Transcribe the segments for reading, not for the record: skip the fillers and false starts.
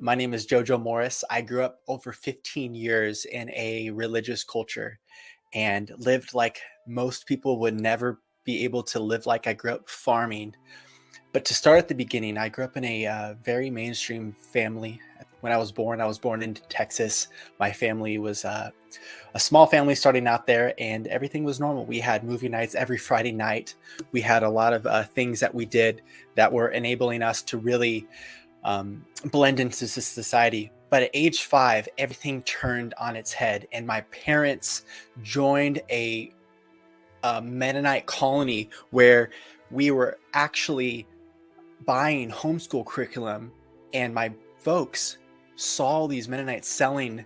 My name is Jojo Morris. I grew up over 15 years in a religious culture and lived like most people would never be able to live like. I grew up farming. But to start at the beginning, I grew up in a very mainstream family. When I was born in Texas. My family was a small family starting out there, and everything was normal. We had movie nights every Friday night. We had a lot of things that we did that were enabling us to really blend into society. But at age 5, everything turned on its head, and my parents joined a Mennonite colony where we were actually buying homeschool curriculum, and my folks saw these Mennonites selling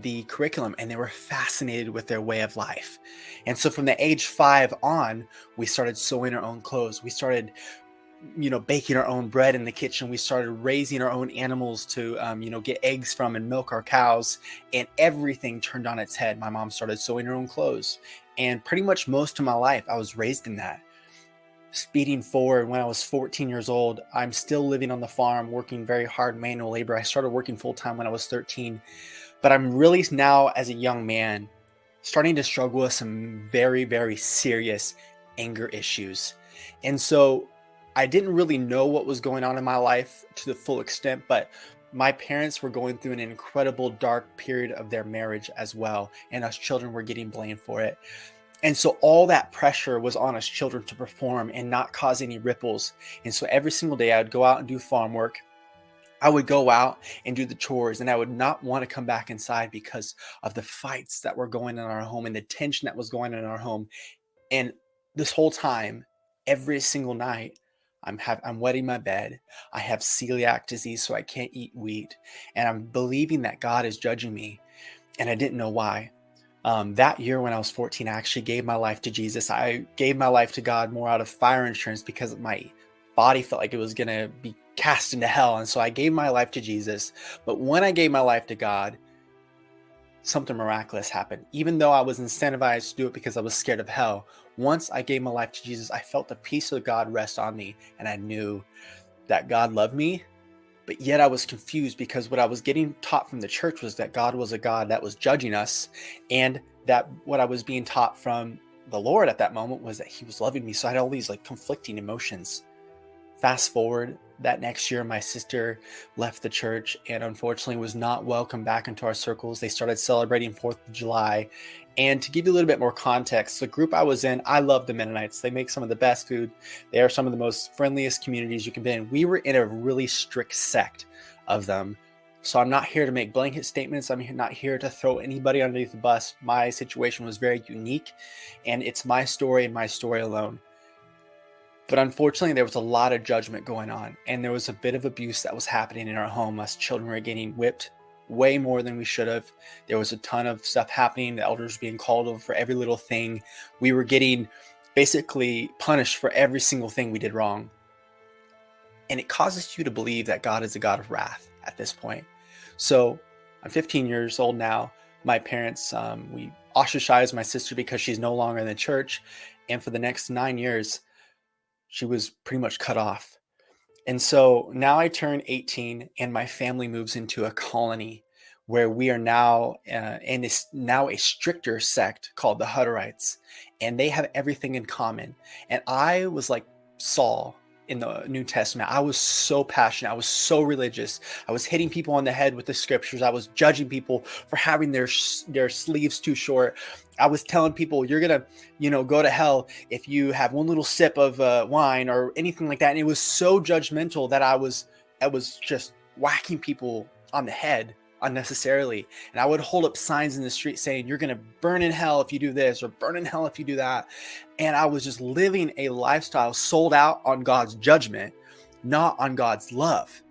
the curriculum and they were fascinated with their way of life. And so from the age 5 on, we started sewing our own clothes. We started baking our own bread in the kitchen. We started raising our own animals to get eggs from and milk our cows, and everything turned on its head. My mom started sewing her own clothes, and pretty much most of my life I was raised in that. Speeding forward, when I was 14 years old, I'm still living on the farm, working very hard manual labor. I started working full-time when I was 13, but I'm really now, as a young man, starting to struggle with some very, very serious anger issues. And so I didn't really know what was going on in my life to the full extent, but my parents were going through an incredible dark period of their marriage as well, and us children were getting blamed for it. And so all that pressure was on us children to perform and not cause any ripples. And so every single day I would go out and do farm work. I would go out and do the chores, and I would not want to come back inside because of the fights that were going on in our home and the tension that was going on in our home. And this whole time, every single night, I'm wetting my bed. I have celiac disease, so I can't eat wheat. And I'm believing that God is judging me. And I didn't know why. That year when I was 14, I actually gave my life to Jesus. I gave my life to God more out of fire insurance because my body felt like it was going to be cast into hell. And so I gave my life to Jesus. But when I gave my life to God, something miraculous happened. Even though I was incentivized to do it because I was scared of hell, once I gave my life to Jesus, I felt the peace of God rest on me. And I knew that God loved me. But yet I was confused because what I was getting taught from the church was that God was a God that was judging us, and that what I was being taught from the Lord at that moment was that he was loving me. So I had all these conflicting emotions. Fast forward, that next year, my sister left the church and unfortunately was not welcomed back into our circles. They started celebrating 4th of July. And to give you a little bit more context, the group I was in, I love the Mennonites. They make some of the best food. They are some of the most friendliest communities you can be in. We were in a really strict sect of them. So I'm not here to make blanket statements. I'm not here to throw anybody underneath the bus. My situation was very unique, and it's my story and my story alone. But unfortunately, there was a lot of judgment going on, and there was a bit of abuse that was happening in our home. Us children were getting whipped way more than we should have. There was a ton of stuff happening. The elders being called over for every little thing. We were getting basically punished for every single thing we did wrong. And it causes you to believe that God is a God of wrath at this point. So I'm 15 years old now. My parents, we ostracized my sister because she's no longer in the church. And for the next 9 years, she was pretty much cut off. And so now I turn 18 and my family moves into a colony where we are now in this now a stricter sect called the Hutterites, and they have everything in common. And I was like Saul in the New Testament. I was so passionate. I was so religious. I was hitting people on the head with the scriptures. I was judging people for having their sleeves too short. I was telling people, you're going to, go to hell if you have one little sip of wine or anything like that. And it was so judgmental that I was just whacking people on the head unnecessarily. And I would hold up signs in the street saying, you're going to burn in hell if you do this, or burn in hell if you do that. And I was just living a lifestyle sold out on God's judgment, not on God's love.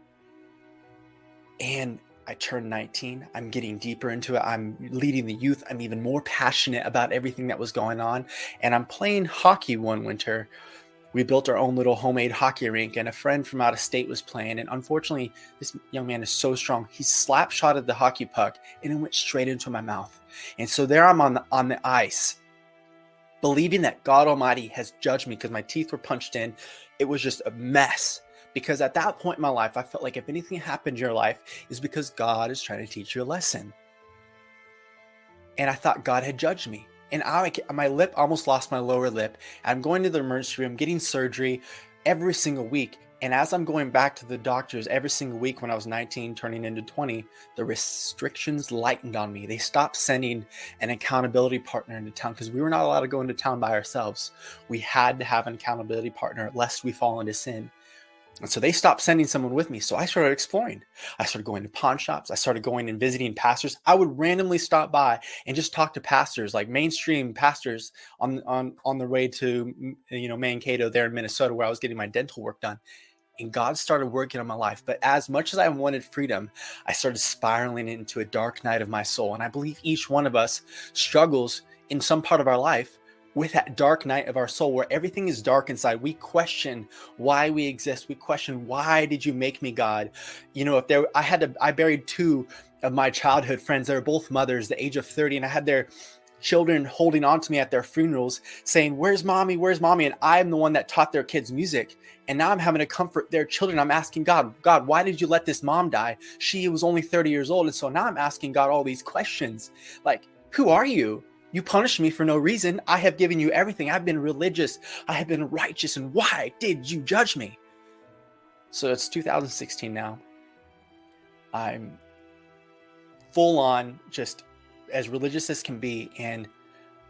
And I turned 19. I'm getting deeper into it. I'm leading the youth. I'm even more passionate about everything that was going on. And I'm playing hockey one winter. We built our own little homemade hockey rink, and a friend from out of state was playing. And unfortunately, this young man is so strong. He slap shotted the hockey puck, and it went straight into my mouth. And so there I'm on the ice, believing that God Almighty has judged me because my teeth were punched in. It was just a mess. Because at that point in my life, I felt like if anything happened in your life, it's because God is trying to teach you a lesson. And I thought God had judged me. And my lip almost lost my lower lip. I'm going to the emergency room, getting surgery every single week. And as I'm going back to the doctors every single week when I was 19, turning into 20, the restrictions lightened on me. They stopped sending an accountability partner into town because we were not allowed to go into town by ourselves. We had to have an accountability partner lest we fall into sin. And so they stopped sending someone with me. So I started exploring. I started going to pawn shops. I started going and visiting pastors. I would randomly stop by and just talk to pastors, like mainstream pastors on the way to, Mankato there in Minnesota, where I was getting my dental work done. And God started working on my life. But as much as I wanted freedom, I started spiraling into a dark night of my soul. And I believe each one of us struggles in some part of our life with that dark night of our soul where everything is dark inside. We question why we exist. We question, why did you make me, God? I buried two of my childhood friends. They were both mothers, the age of 30, and I had their children holding on to me at their funerals saying, "Where's mommy? Where's mommy?" And I'm the one that taught their kids music. And now I'm having to comfort their children. I'm asking God, why did you let this mom die? She was only 30 years old. And so now I'm asking God all these questions like, who are you? You punished me for no reason. I have given you everything. I've been religious. I have been righteous. And why did you judge me? So it's 2016 now. I'm full on just as religious as can be. And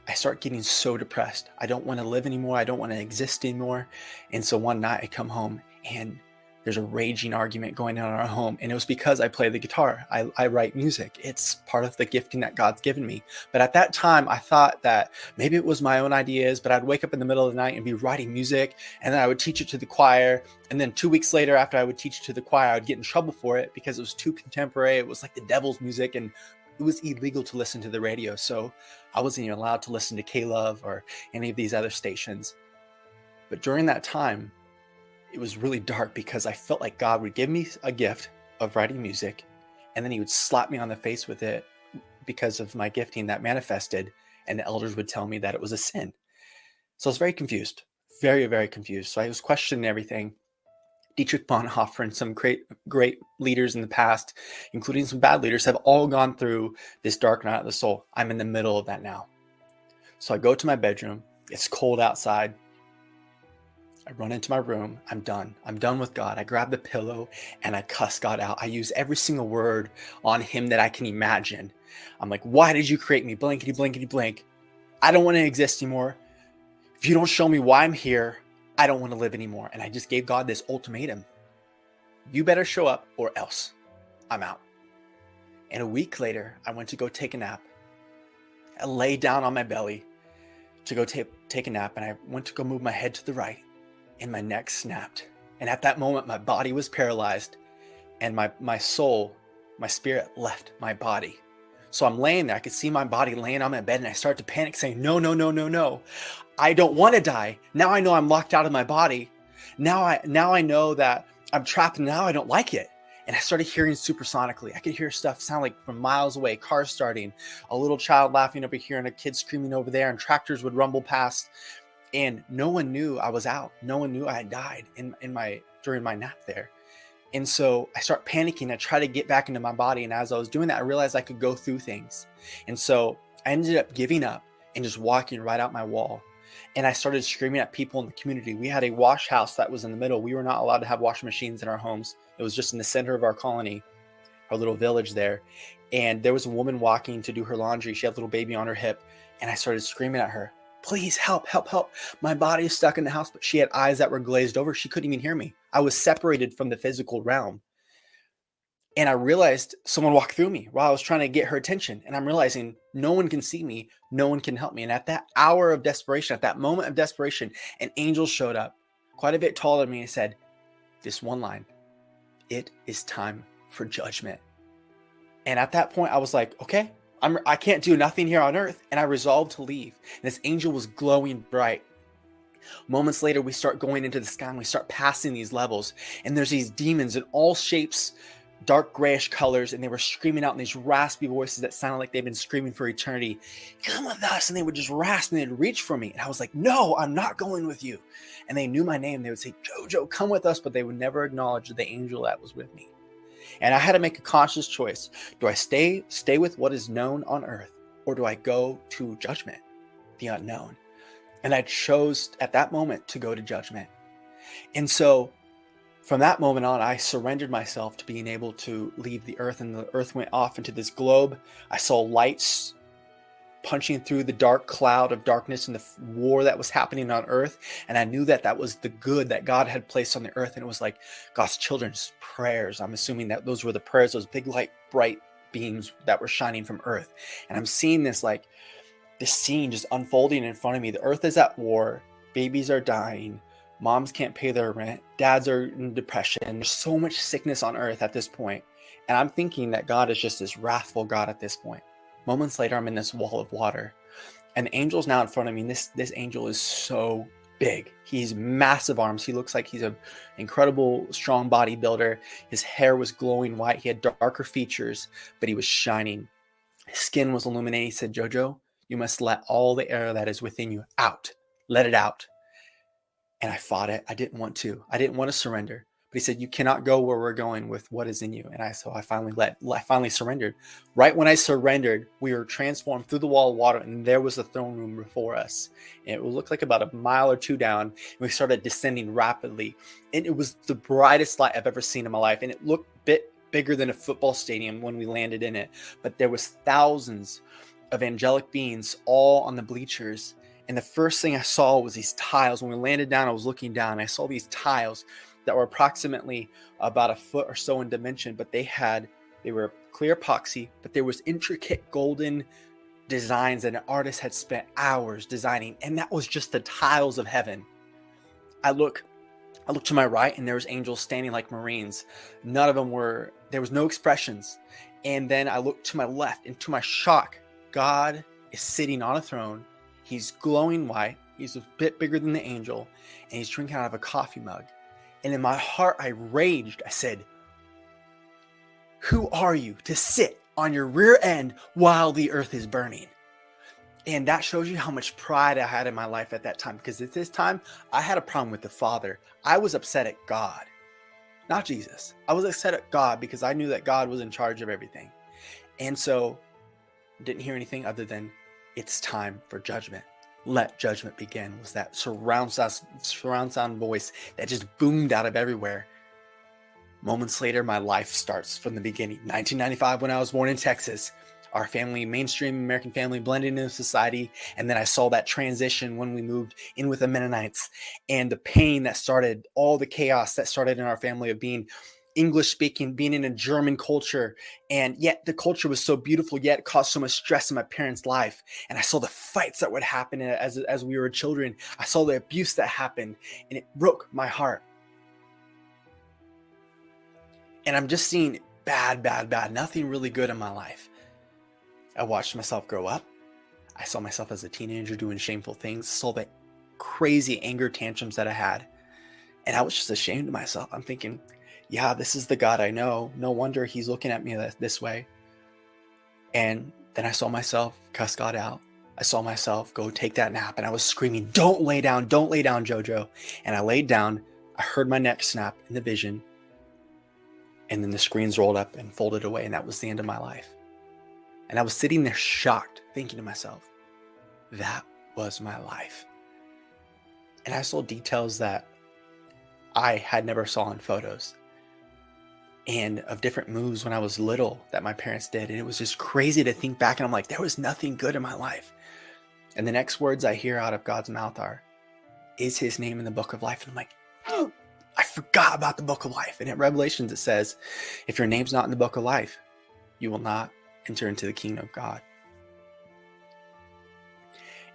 I start getting so depressed. I don't want to live anymore. I don't want to exist anymore. And so one night I come home and there's a raging argument going on in our home. And it was because I play the guitar. I write music. It's part of the gifting that God's given me. But at that time, I thought that maybe it was my own ideas, but I'd wake up in the middle of the night and be writing music. And then I would teach it to the choir. And then 2 weeks later, after I would teach it to the choir, I would get in trouble for it because it was too contemporary. It was like the devil's music and it was illegal to listen to the radio. So I wasn't even allowed to listen to K-Love or any of these other stations. But during that time, it was really dark because I felt like God would give me a gift of writing music, and then he would slap me on the face with it because of my gifting that manifested, and the elders would tell me that it was a sin. So I was very confused, very, very confused. So I was questioning everything. Dietrich Bonhoeffer and some great leaders in the past, including some bad leaders, have all gone through this dark night of the soul. I'm in the middle of that now. So I go to my bedroom. It's cold outside. I run into my room. I'm done. I'm done with God. I grab the pillow and I cuss God out. I use every single word on him that I can imagine. I'm like, why did you create me? Blankety, blankety, blank. I don't want to exist anymore. If you don't show me why I'm here, I don't want to live anymore. And I just gave God this ultimatum. You better show up or else I'm out. And a week later, I went to go take a nap. I lay down on my belly to go take a nap. And I went to go move my head to the right. And my neck snapped. And at that moment, my body was paralyzed and my soul, my spirit left my body. So I'm laying there. I could see my body laying on my bed and I start to panic saying, no, no, no, no, no. I don't want to die. Now I know I'm locked out of my body. Now I know that I'm trapped and now I don't like it. And I started hearing supersonically. I could hear stuff sound like from miles away, cars starting, a little child laughing over here and a kid screaming over there, and tractors would rumble past. And no one knew I was out. No one knew I had died during my nap there. And so I start panicking. I try to get back into my body. And as I was doing that, I realized I could go through things. And so I ended up giving up and just walking right out my wall. And I started screaming at people in the community. We had a wash house that was in the middle. We were not allowed to have washing machines in our homes. It was just in the center of our colony, our little village there. And there was a woman walking to do her laundry. She had a little baby on her hip. And I started screaming at her, please help, help, help. My body is stuck in the house. But she had eyes that were glazed over. She couldn't even hear me. I was separated from the physical realm. And I realized someone walked through me while I was trying to get her attention. And I'm realizing no one can see me. No one can help me. And at that hour of desperation, at that moment of desperation, an angel showed up quite a bit taller than me and said this one line, it is time for judgment. And at that point, I was like, okay, I can't do nothing here on earth. And I resolved to leave. And this angel was glowing bright. Moments later, we start going into the sky and we start passing these levels. And there's these demons in all shapes, dark grayish colors, and they were screaming out in these raspy voices that sounded like they'd been screaming for eternity, "Come with us!" And they would just rasp and they'd reach for me. And I was like, "No, I'm not going with you." And they knew my name. They would say, "Jojo, come with us," but they would never acknowledge the angel that was with me. And I had to make a conscious choice. Do I stay with what is known on earth, or do I go to judgment, the unknown? And I chose at that moment to go to judgment. And so from that moment on, I surrendered myself to being able to leave the earth, and the earth went off into this globe. I saw lights punching through the dark cloud of darkness and the war that was happening on earth. And I knew that that was the good that God had placed on the earth. And it was like God's children's prayers. I'm assuming that those were the prayers, those big light, bright beams that were shining from earth. And I'm seeing this scene just unfolding in front of me. The earth is at war. Babies are dying. Moms can't pay their rent. Dads are in depression. There's so much sickness on earth at this point. And I'm thinking that God is just this wrathful God at this point. Moments later, I'm in this wall of water. And the angel's now in front of me. This angel is so big. He's massive arms. He looks like he's an incredible, strong bodybuilder. His hair was glowing white. He had darker features, but he was shining. His skin was illuminated. He said, "Jojo, you must let all the air that is within you out. Let it out." And I fought it. I didn't want to. I didn't want to surrender. But he said, "You cannot go where we're going with what is in you." And I finally surrendered. Right when I surrendered, we were transformed through the wall of water, and there was the throne room before us. And it looked like about a mile or two down. And we started descending rapidly. And it was the brightest light I've ever seen in my life. And it looked a bit bigger than a football stadium when we landed in it. But there was thousands of angelic beings all on the bleachers. And the first thing I saw was these tiles. When we landed down, I was looking down, and I saw these tiles that were approximately about a foot or so in dimension, but they were clear epoxy, but there was intricate golden designs that an artist had spent hours designing. And that was just the tiles of heaven. I look to my right, and there was angels standing like Marines. There was no expressions. And then I looked to my left, and to my shock, God is sitting on a throne. He's glowing white. He's a bit bigger than the angel, and he's drinking out of a coffee mug. And in my heart, I raged. I said, "Who are you to sit on your rear end while the earth is burning?" And that shows you how much pride I had in my life at that time. Because at this time, I had a problem with the Father. I was upset at God, not Jesus. I was upset at God because I knew that God was in charge of everything. And so didn't hear anything other than, "It's time for judgment. Let judgment begin," was that surround sound voice that just boomed out of everywhere. Moments later, my life starts from the beginning. 1995, when I was born in Texas, our family, mainstream American family, blended into society. And then I saw that transition when we moved in with the Mennonites, and the pain that started, all the chaos that started in our family of being English speaking, being in a German culture. And yet the culture was so beautiful, yet it caused so much stress in my parents' life. And I saw the fights that would happen as we were children. I saw the abuse that happened, and it broke my heart. And I'm just seeing bad, nothing really good in my life. I watched myself grow up. I saw myself as a teenager doing shameful things, saw the crazy anger tantrums that I had. And I was just ashamed of myself. I'm thinking, yeah, this is the God I know. No wonder he's looking at me this way. And then I saw myself cuss God out. I saw myself go take that nap, and I was screaming, don't lay down, Jojo." And I laid down. I heard my neck snap in the vision. And then the screens rolled up and folded away, and that was the end of my life. And I was sitting there shocked, thinking to myself, that was my life. And I saw details that I had never saw in photos, and of different moves when I was little that my parents did. And it was just crazy to think back, and I'm like, there was nothing good in my life. And the next words I hear out of God's mouth are, "Is his name in the book of life?" And I'm like, oh, I forgot about the book of life. And at Revelations it says, if your name's not in the book of life, you will not enter into the kingdom of God.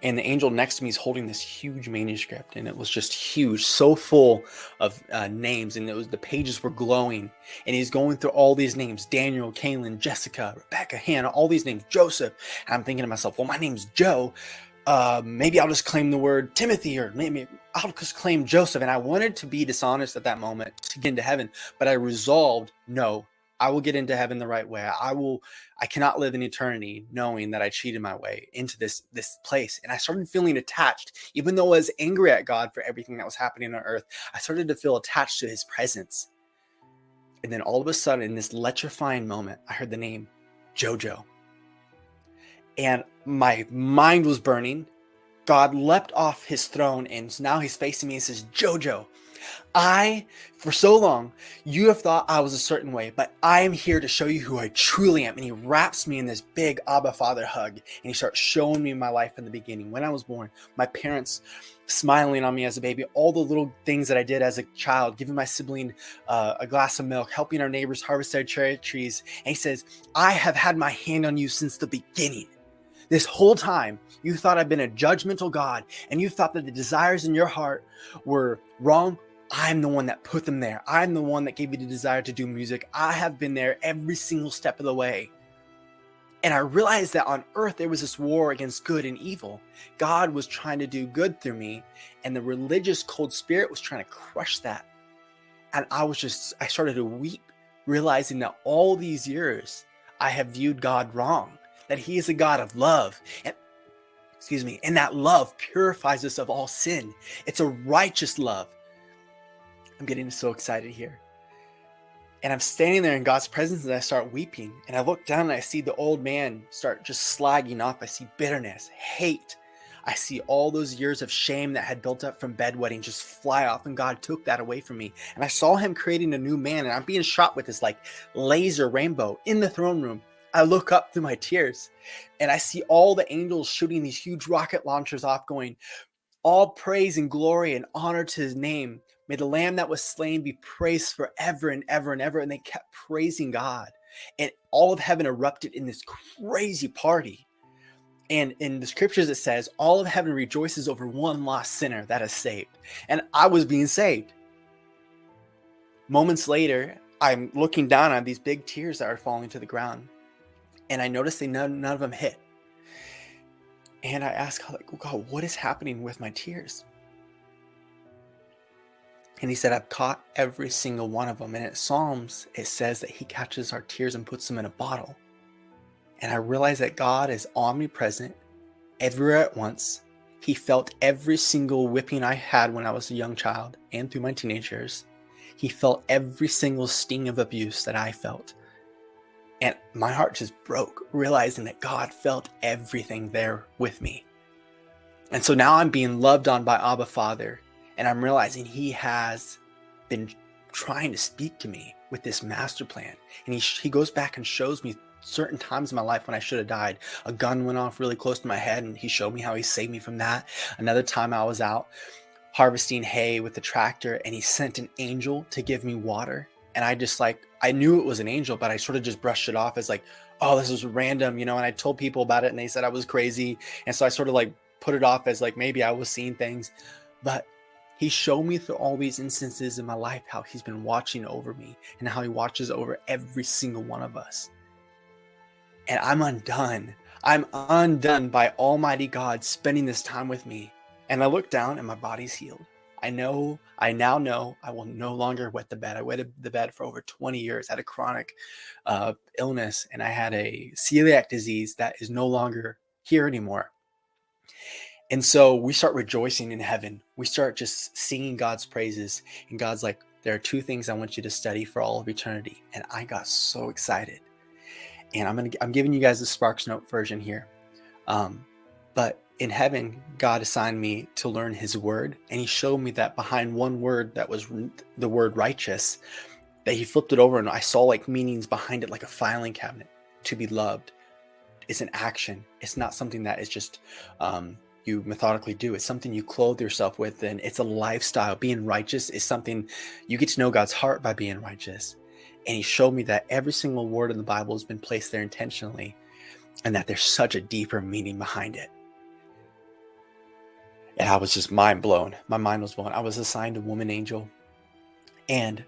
And the angel next to me is holding this huge manuscript, and it was just huge, so full of names, and the pages were glowing. And he's going through all these names: Daniel, Kaylin, Jessica, Rebecca, Hannah, all these names, Joseph. And I'm thinking to myself, well, my name's Joe. Maybe I'll just claim the word Timothy, or maybe I'll just claim Joseph. And I wanted to be dishonest at that moment to get into heaven, but I resolved, no, I will get into heaven the right way. I cannot live in eternity knowing that I cheated my way into this place. And I started feeling attached, even though I was angry at God for everything that was happening on earth. I started to feel attached to his presence. And then all of a sudden, in this electrifying moment, I heard the name Jojo. And my mind was burning. God leapt off his throne, and now he's facing me and says, Jojo, for so long, you have thought I was a certain way, but I am here to show you who I truly am. And he wraps me in this big Abba Father hug, and he starts showing me my life in the beginning, when I was born, my parents smiling on me as a baby, all the little things that I did as a child, giving my sibling a glass of milk, helping our neighbors harvest their cherry trees. And he says, I have had my hand on you since the beginning. This whole time, you thought I'd been a judgmental God, and you thought that the desires in your heart were wrong. I'm the one that put them there. I'm the one that gave you the desire to do music. I have been there every single step of the way. And I realized that on earth, there was this war against good and evil. God was trying to do good through me, and the religious cold spirit was trying to crush that. And I started to weep, realizing that all these years, I have viewed God wrong, that he is a God of love. And that love purifies us of all sin. It's a righteous love. I'm getting so excited here. And I'm standing there in God's presence, and I start weeping. And I look down and I see the old man start just slagging off. I see bitterness, hate. I see all those years of shame that had built up from bedwetting just fly off, and God took that away from me. And I saw him creating a new man, and I'm being shot with this like laser rainbow in the throne room. I look up through my tears, and I see all the angels shooting these huge rocket launchers off, going, all praise and glory and honor to his name. May the lamb that was slain be praised forever and ever and ever. And they kept praising God. And all of heaven erupted in this crazy party. And in the scriptures, it says, all of heaven rejoices over one lost sinner that is saved. And I was being saved. Moments later, I'm looking down on these big tears that are falling to the ground. And I noticed none of them hit. And I asked God, God, what is happening with my tears? And he said, I've caught every single one of them. And in Psalms, it says that he catches our tears and puts them in a bottle. And I realized that God is omnipresent, everywhere at once. He felt every single whipping I had when I was a young child and through my teenage years. He felt every single sting of abuse that I felt. And my heart just broke, realizing that God felt everything there with me. And so now I'm being loved on by Abba Father. And I'm realizing he has been trying to speak to me with this master plan. And he goes back and shows me certain times in my life when I should have died. A gun went off really close to my head, and he showed me how he saved me from that. Another time I was out harvesting hay with the tractor, and he sent an angel to give me water. And I knew it was an angel, but I sort of just brushed it off as like, oh, this is random, and I told people about it, and they said I was crazy. And so I sort of like put it off as like, maybe I was seeing things. But he showed me through all these instances in my life how he's been watching over me, and how he watches over every single one of us. And I'm undone. I'm undone by Almighty God spending this time with me. And I look down and my body's healed. I now know I will no longer wet the bed. I wetted the bed for over 20 years. I had a chronic illness, and I had a celiac disease that is no longer here anymore. And so we start rejoicing in heaven. We start just singing God's praises. And God's like, there are two things I want you to study for all of eternity. And I got so excited. And I'm giving you guys the Sparks Note version here. But in heaven, God assigned me to learn his word. And he showed me that behind one word that was the word righteous, that he flipped it over and I saw like meanings behind it, like a filing cabinet. To be loved is an action. It's not something that is just you methodically do. It's something you clothe yourself with, and it's a lifestyle. Being righteous is something you get to know God's heart by being righteous. And he showed me that every single word in the Bible has been placed there intentionally, and that there's such a deeper meaning behind it. And I was just mind blown. My mind was blown. I was assigned a woman angel, and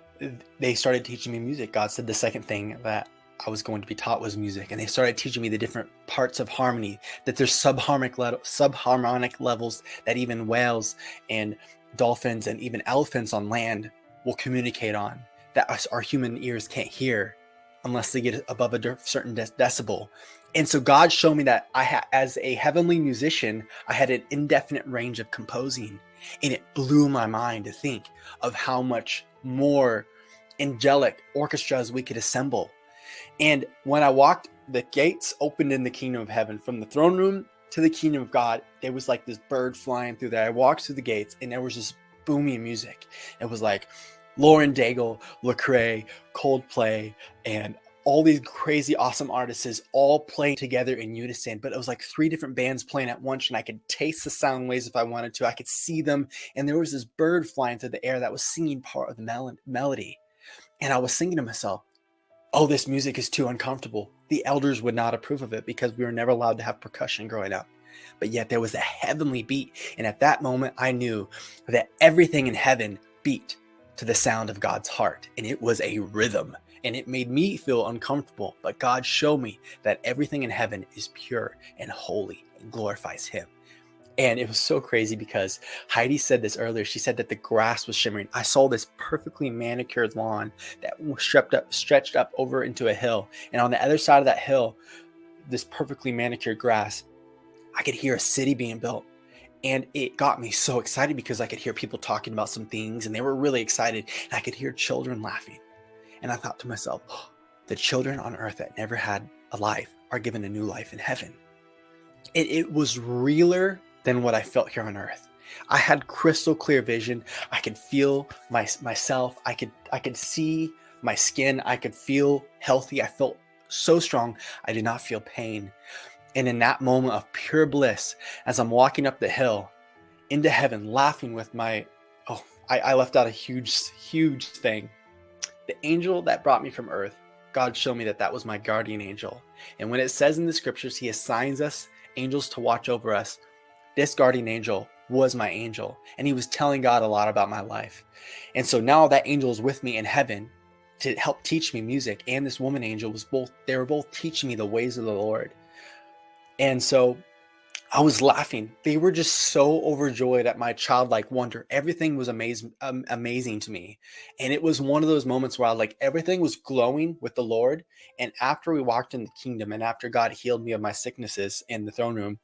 they started teaching me music. God said the second thing that I was going to be taught was music. And they started teaching me the different parts of harmony, that there's subharmonic levels that even whales and dolphins and even elephants on land will communicate on, that our human ears can't hear. unless they get above a certain decibel. And so God showed me that as a heavenly musician, I had an indefinite range of composing. And it blew my mind to think of how much more angelic orchestras we could assemble. And when I walked, the gates opened in the kingdom of heaven. From the throne room to the kingdom of God, there was like this bird flying through there. I walked through the gates and there was this booming music. It was like Lauren Daigle, Lecrae, Coldplay, and all these crazy awesome artists all playing together in unison. But it was like 3 different bands playing at once, and I could taste the sound waves if I wanted to. I could see them, and there was this bird flying through the air that was singing part of the melody. And I was thinking to myself, oh, this music is too uncomfortable. The elders would not approve of it because we were never allowed to have percussion growing up. But yet there was a heavenly beat. And at that moment, I knew that everything in heaven beat to the sound of God's heart. And it was a rhythm. And it made me feel uncomfortable. But God showed me that everything in heaven is pure and holy and glorifies Him. And it was so crazy because Heidi said this earlier. She said that the grass was shimmering. I saw this perfectly manicured lawn that was stretched up over into a hill. And on the other side of that hill, this perfectly manicured grass, I could hear a city being built. And it got me so excited because I could hear people talking about some things and they were really excited. And I could hear children laughing. And I thought to myself, oh, the children on earth that never had a life are given a new life in heaven. It was realer than what I felt here on earth. I had crystal clear vision. I could feel myself. I could see my skin. I could feel healthy. I felt so strong. I did not feel pain. And in that moment of pure bliss, as I'm walking up the hill into heaven, laughing with I left out a huge thing. The angel that brought me from earth, God showed me that was my guardian angel. And when it says in the scriptures, He assigns us angels to watch over us, this guardian angel was my angel, and he was telling God a lot about my life. And so now that angel is with me in heaven to help teach me music, and this woman angel they were both teaching me the ways of the Lord. And so I was laughing. They were just so overjoyed at my childlike wonder. Everything was amazing to me. And it was one of those moments where everything was glowing with the Lord. And after we walked in the kingdom and after God healed me of my sicknesses in the throne room,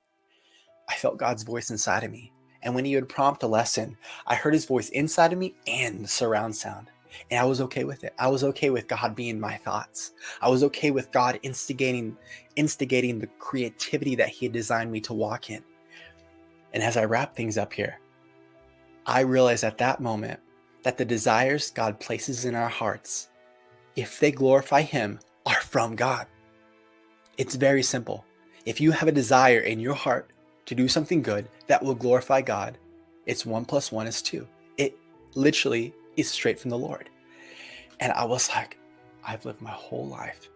I felt God's voice inside of me. And when He would prompt a lesson, I heard His voice inside of me and the surround sound. And I was okay with it. I was okay with God being my thoughts. I was okay with God instigating the creativity that He had designed me to walk in. And as I wrap things up here, I realized at that moment that the desires God places in our hearts, if they glorify Him, are from God. It's very simple. If you have a desire in your heart to do something good that will glorify God, it's 1 + 1 is 2. It literally is straight from the Lord. And I was like, I've lived my whole life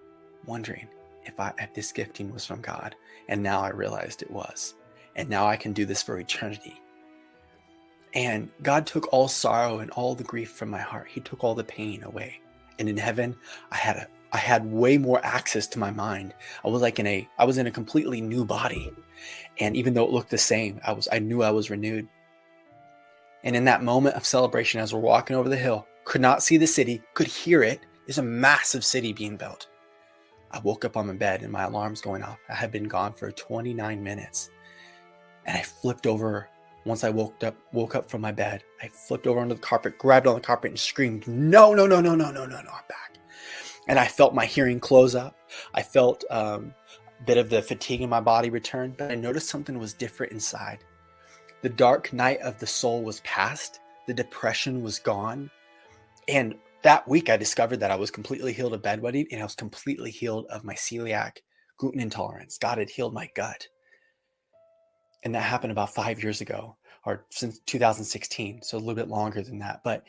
wondering if this gifting was from God. And now I realized it was. And now I can do this for eternity. And God took all sorrow and all the grief from my heart. He took all the pain away. And in heaven, I had way more access to my mind. I was in a completely new body. And even though it looked the same, I knew I was renewed. And in that moment of celebration, as we're walking over the hill, could not see the city, could hear it. There's a massive city being built. I woke up on my bed and my alarm's going off. I had been gone for 29 minutes. And I flipped over. Once I woke up from my bed, I flipped over onto the carpet, grabbed on the carpet and screamed, no, I'm back. And I felt my hearing close up. I felt a bit of the fatigue in my body return, but I noticed something was different inside. The dark night of the soul was past. The depression was gone. And that week I discovered that I was completely healed of bedwetting and I was completely healed of my celiac gluten intolerance. God had healed my gut. And that happened about 5 years ago, or since 2016. So a little bit longer than that. But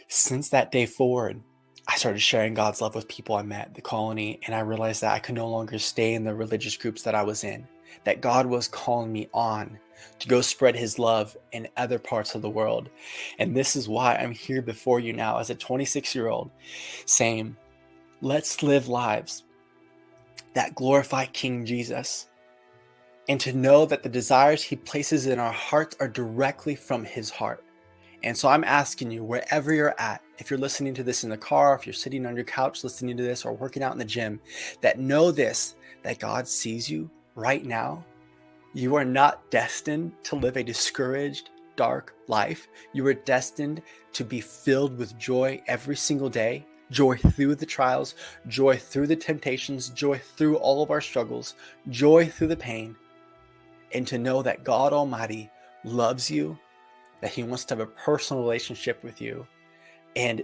since that day forward, I started sharing God's love with people I met at the colony. And I realized that I could no longer stay in the religious groups that I was in, that God was calling me on to go spread His love in other parts of the world. And this is why I'm here before you now as a 26-year-old saying, let's live lives that glorify King Jesus, and to know that the desires He places in our hearts are directly from His heart. And so I'm asking you, wherever you're at, if you're listening to this in the car, if you're sitting on your couch listening to this, or working out in the gym, that know this, that God sees you right now. You are not destined to live a discouraged, dark life. You are destined to be filled with joy every single day, joy through the trials, joy through the temptations, joy through all of our struggles, joy through the pain, and to know that God Almighty loves you, that He wants to have a personal relationship with you, and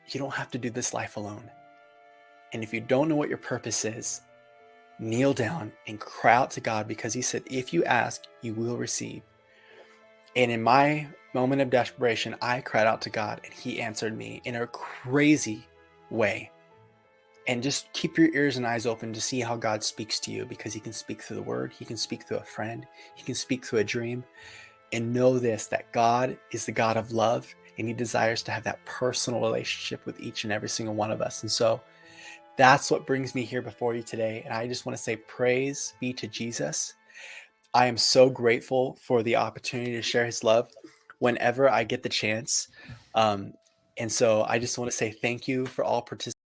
you don't have to do this life alone. And if you don't know what your purpose is, kneel down and cry out to God, because He said, if you ask, you will receive. And in my moment of desperation, I cried out to God, and He answered me in a crazy way. And just keep your ears and eyes open to see how God speaks to you, because He can speak through the Word, He can speak through a friend, He can speak through a dream. And know this, that God is the God of love, and He desires to have that personal relationship with each and every single one of us. And so that's what brings me here before you today. And I just want to say praise be to Jesus. I am so grateful for the opportunity to share His love whenever I get the chance. And so I just want to say thank you for all participating.